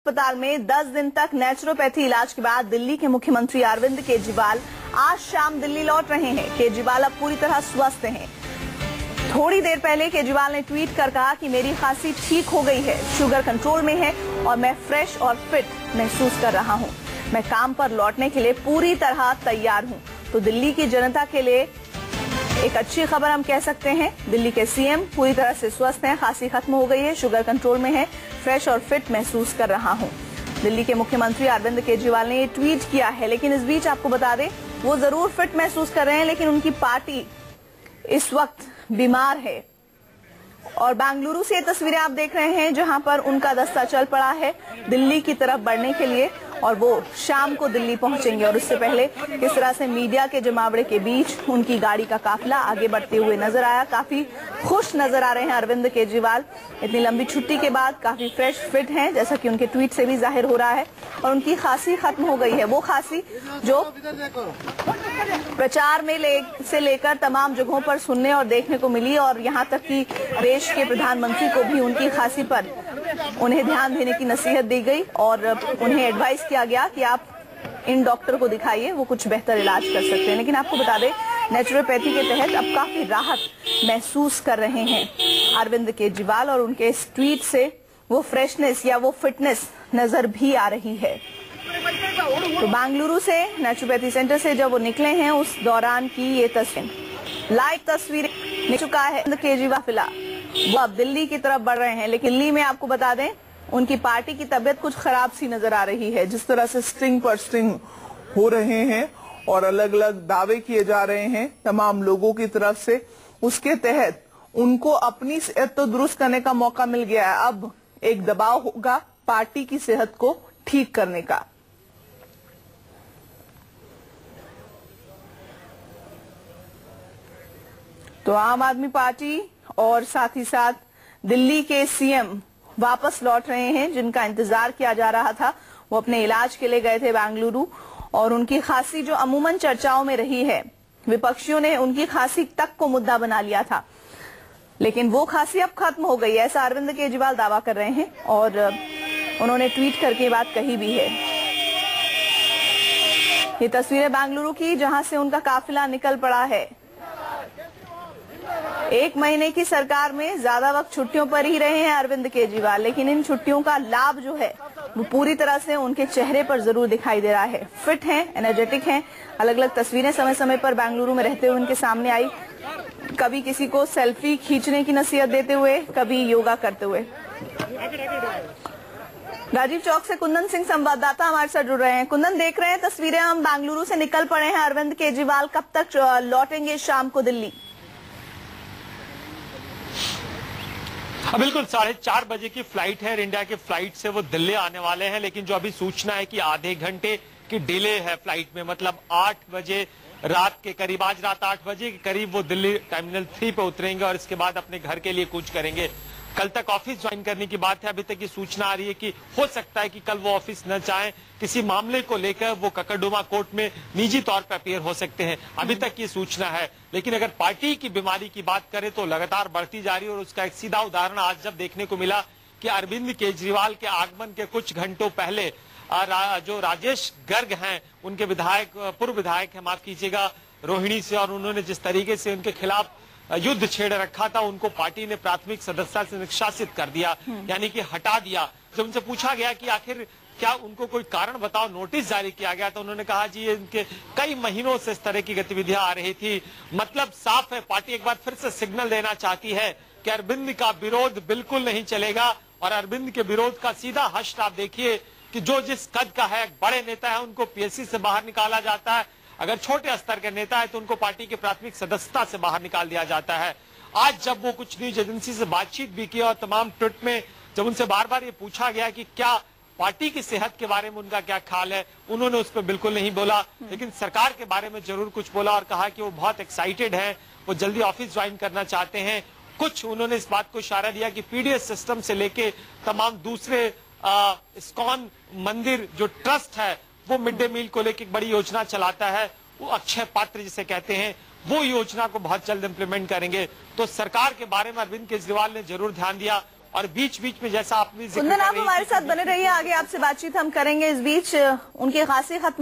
अस्पताल में 10 दिन तक नेचुरोपैथी इलाज के बाद दिल्ली के मुख्यमंत्री अरविंद केजरीवाल आज शाम दिल्ली लौट रहे हैं। केजरीवाल अब पूरी तरह स्वस्थ हैं। थोड़ी देर पहले केजरीवाल ने ट्वीट कर कहा कि मेरी खांसी ठीक हो गई है, शुगर कंट्रोल में है और मैं फ्रेश और फिट महसूस कर रहा हूं। मैं काम पर लौटने के लिए पूरी तरह तैयार हूं। तो दिल्ली की जनता के लिए एक अच्छी खबर हम कह सकते हैं। दिल्ली के सीएम पूरी तरह से स्वस्थ हैं, खांसी खत्म हो गई है, शुगर कंट्रोल में है, फ्रेश और फिट महसूस कर रहा हूं। दिल्ली के मुख्यमंत्री अरविंद केजरीवाल ने ये ट्वीट किया है। लेकिन इस बीच आपको बता दें, वो जरूर फिट महसूस कर रहे हैं, लेकिन उनकी पार्टी इस वक्त बीमार है। और बेंगलुरु से ये तस्वीरें आप देख रहे हैं, जहां पर उनका दस्ता चल पड़ा है दिल्ली की तरफ बढ़ने के लिए, और वो शाम को दिल्ली पहुंचेंगे। और उससे पहले किस तरह से मीडिया के जमावड़े के बीच उनकी गाड़ी का काफिला आगे बढ़ते हुए नजर आया। काफी खुश नजर आ रहे हैं अरविंद केजरीवाल। इतनी लंबी छुट्टी के बाद काफी फ्रेश फिट हैं, जैसा कि उनके ट्वीट से भी जाहिर हो रहा है। और उनकी खांसी खत्म हो गई है, वो खांसी जो प्रचार में से लेकर तमाम जगहों पर सुनने और देखने को मिली। और यहाँ तक कि देश के प्रधानमंत्री को भी उनकी खांसी पर उन्हें ध्यान देने की नसीहत दी गई और उन्हें एडवाइस किया गया कि आप इन डॉक्टर को दिखाइए, वो कुछ बेहतर इलाज कर सकते हैं। लेकिन आपको बता दें, नेचुरोपैथी के तहत अब काफी राहत महसूस कर रहे हैं अरविंद केजरीवाल, और उनके इस ट्वीट से वो फ्रेशनेस या वो फिटनेस नजर भी आ रही है। तो बेंगलुरु से नेचुरोपैथी सेंटर से जब वो निकले हैं, उस दौरान की ये तस्वीर लाइव तस्वीरें मिल चुका है। केजरीवाल फिलहाल वो अब दिल्ली की तरफ बढ़ रहे हैं। लेकिन दिल्ली में आपको बता दें, उनकी पार्टी की तबीयत कुछ खराब सी नजर आ रही है। जिस तरह से स्ट्रिंग पर स्ट्रिंग हो रहे हैं और अलग अलग दावे किए जा रहे हैं तमाम लोगों की तरफ से, उसके तहत उनको अपनी सेहत तो दुरुस्त करने का मौका मिल गया है। अब एक दबाव होगा पार्टी की सेहत को ठीक करने का। तो आम आदमी पार्टी और साथ ही साथ दिल्ली के सीएम वापस लौट रहे हैं, जिनका इंतजार किया जा रहा था। वो अपने इलाज के लिए गए थे बेंगलुरु, और उनकी खांसी जो अमूमन चर्चाओं में रही है, विपक्षियों ने उनकी खांसी तक को मुद्दा बना लिया था, लेकिन वो खांसी अब खत्म हो गई है, ऐसा अरविंद केजरीवाल दावा कर रहे हैं। और उन्होंने ट्वीट करके ये बात कही भी है। ये तस्वीरें बेंगलुरु की, जहां से उनका काफिला निकल पड़ा है। 1 महीने की सरकार में ज्यादा वक्त छुट्टियों पर ही रहे हैं अरविंद केजरीवाल, लेकिन इन छुट्टियों का लाभ जो है वो पूरी तरह से उनके चेहरे पर जरूर दिखाई दे रहा है। फिट हैं, एनर्जेटिक हैं। अलग अलग तस्वीरें समय समय पर बेंगलुरु में रहते हुए उनके सामने आई। कभी किसी को सेल्फी खींचने की नसीहत देते हुए, कभी योगा करते हुए। राजीव चौक से कुंदन सिंह संवाददाता हमारे साथ जुड़ रहे हैं। कुंदन, देख रहे हैं तस्वीरें, हम बेंगलुरु से निकल पड़े हैं। अरविंद केजरीवाल कब तक लौटेंगे शाम को दिल्ली? बिल्कुल 4:30 बजे की फ्लाइट है। एयर इंडिया की फ्लाइट से वो दिल्ली आने वाले हैं, लेकिन जो अभी सूचना है कि आधे घंटे की डिले है फ्लाइट में, मतलब 8 बजे रात के करीब, आज रात 8 बजे के करीब वो दिल्ली टर्मिनल 3 पे उतरेंगे और इसके बाद अपने घर के लिए कूच करेंगे। कल तक ऑफिस ज्वाइन करने की बात है। अभी तक ये सूचना आ रही है कि हो सकता है कि कल वो ऑफिस न चाहें, किसी मामले को लेकर वो ककरडुमा कोर्ट में निजी तौर पर अपीयर हो सकते हैं। अभी तक ये सूचना है। लेकिन अगर पार्टी की बीमारी की बात करें तो लगातार बढ़ती जा रही है, और उसका एक सीधा उदाहरण आज जब देखने को मिला कि अरविंद केजरीवाल के आगमन के कुछ घंटों पहले जो राजेश गर्ग हैं, उनके विधायक, पूर्व विधायक है, माफ कीजिएगा, रोहिणी से, और उन्होंने जिस तरीके से उनके खिलाफ युद्ध छेड़ रखा था, उनको पार्टी ने प्राथमिक सदस्यता से निष्कासित कर दिया, यानी कि हटा दिया। जब उनसे पूछा गया कि आखिर क्या उनको कोई कारण बताओ, नोटिस जारी किया गया, तो उन्होंने कहा जी ये इनके कई महीनों से इस तरह की गतिविधियां आ रही थी। मतलब साफ है, पार्टी एक बार फिर से सिग्नल देना चाहती है कि अरविंद का विरोध बिल्कुल नहीं चलेगा। और अरविंद के विरोध का सीधा हश्र आप देखिए कि जो जिस कद का है, बड़े नेता है, उनको पीएससी से बाहर निकाला जाता है। अगर छोटे स्तर के नेता है तो उनको पार्टी के प्राथमिक सदस्यता से बाहर निकाल दिया जाता है। आज जब वो कुछ न्यूज एजेंसी से बातचीत भी की और तमाम ट्वीट में जब उनसे बार बार ये पूछा गया कि क्या पार्टी की सेहत के बारे में उनका क्या ख्याल है, उन्होंने उस पर बिल्कुल नहीं बोला, लेकिन सरकार के बारे में जरूर कुछ बोला और कहा कि वो बहुत एक्साइटेड है, वो जल्दी ऑफिस ज्वाइन करना चाहते हैं। कुछ उन्होंने इस बात को इशारा दिया कि पीडीएस सिस्टम से लेके तमाम दूसरे इस्कॉन मंदिर जो ट्रस्ट है, वो मिड डे मील को लेकर एक बड़ी योजना चलाता है, वो अक्षय पात्र जिसे कहते हैं, वो योजना को बहुत जल्द इंप्लीमेंट करेंगे। तो सरकार के बारे में अरविंद केजरीवाल ने जरूर ध्यान दिया। और बीच बीच में जैसा आप भी जिक्र कुंदन, कर आप रही हमारे थी साथ बने रहिए, आगे आपसे बातचीत हम करेंगे। इस बीच उनकी खांसी खत्म